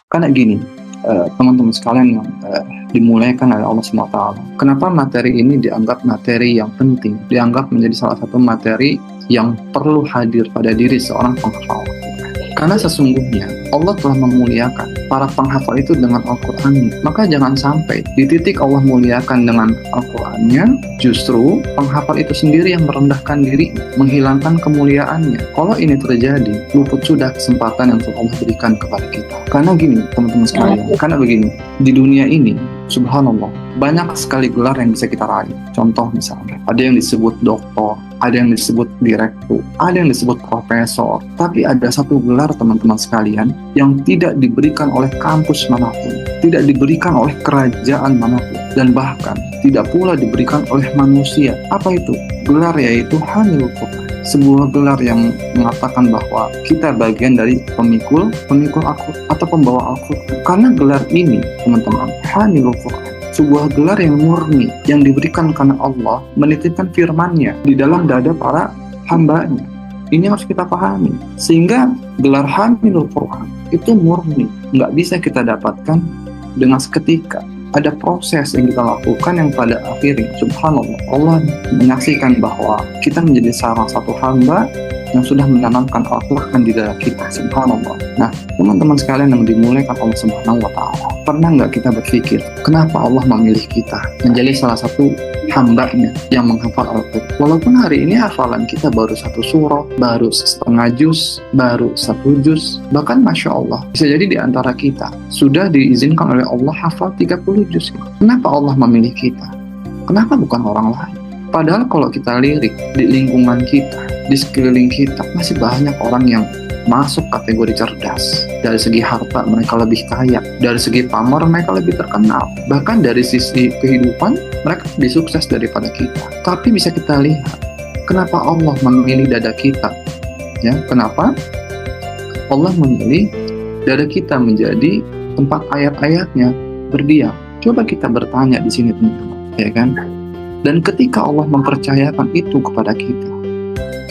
Karena gini, teman-teman sekalian yang dimulaikan oleh Allah SWT. Kenapa materi ini dianggap materi yang penting, dianggap menjadi salah satu materi yang perlu hadir pada diri seorang penghafal? Karena sesungguhnya Allah telah memuliakan para penghafal itu dengan Al-Quran. Maka jangan sampai di titik Allah muliakan dengan Al-Qurannya, justru penghafal itu sendiri yang merendahkan diri, menghilangkan kemuliaannya. Kalau ini terjadi, luput sudah kesempatan yang Allah berikan kepada kita. Karena gini, teman-teman sekalian, karena begini, di dunia ini, subhanallah, banyak sekali gelar yang bisa kita raih. Contoh misalnya, ada yang disebut doktor, ada yang disebut direktur, ada yang disebut profesor. Tapi ada satu gelar, teman-teman sekalian, yang tidak diberikan oleh kampus manapun, tidak diberikan oleh kerajaan manapun, dan bahkan tidak pula diberikan oleh manusia. Apa itu? Gelar yaitu Hamilul Quran. Sebuah gelar yang mengatakan bahwa kita bagian dari pemikul Al-Quran atau pembawa Al-Quran. Karena gelar ini, teman-teman, Hamilul Quran, sebuah gelar yang murni, yang diberikan karena Allah menitipkan firman-Nya di dalam dada para hamba-Nya. Ini harus kita pahami. Sehingga gelar Hamilul Quran itu murni, nggak bisa kita dapatkan dengan seketika. Ada proses yang kita lakukan yang pada akhirnya, subhanallah, Allah menyaksikan bahwa kita menjadi salah satu hamba yang sudah menanamkan Al-Quran di dalam kita, subhanallah. Nah, teman-teman sekalian yang dimulaikan Allah Subhanahu wa Ta'ala, pernah nggak kita berpikir kenapa Allah memilih kita menjadi salah satu hamba-Nya yang menghafal Al-Quran? Walaupun hari ini hafalan kita baru 1 surah, baru setengah juz, baru 1 juz, bahkan Masya Allah, bisa jadi di antara kita sudah diizinkan oleh Allah hafal 30 juz. Kenapa Allah memilih kita? Kenapa bukan orang lain? Padahal kalau kita lirik di lingkungan kita, di sekeliling kita, masih banyak orang yang masuk kategori cerdas. Dari segi harta mereka lebih kaya, dari segi pamor mereka lebih terkenal, bahkan dari sisi kehidupan mereka lebih sukses daripada kita. Tapi bisa kita lihat, kenapa Allah memilih dada kita? Ya, kenapa Allah memilih dada kita menjadi tempat ayat-ayatnya berdiam? Coba kita bertanya di sini, teman-teman, ya kan? Dan ketika Allah mempercayakan itu kepada kita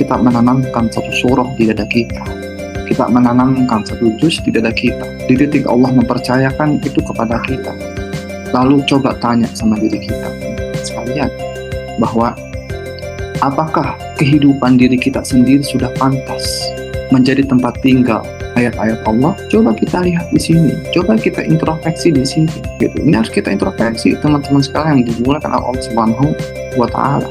menanamkan 1 surah di dada kita menanamkan 1 juz di dada kita. Di titik Allah mempercayakan itu kepada kita, lalu coba tanya sama diri kita sekalian, bahwa apakah kehidupan diri kita sendiri sudah pantas menjadi tempat tinggal ayat-ayat Allah? Coba kita lihat di sini, coba kita introspeksi di sini, gitu. Ini harus kita introspeksi, teman-teman sekalian, yang dimulakan oleh Allah Subhanahu wa Ta'ala.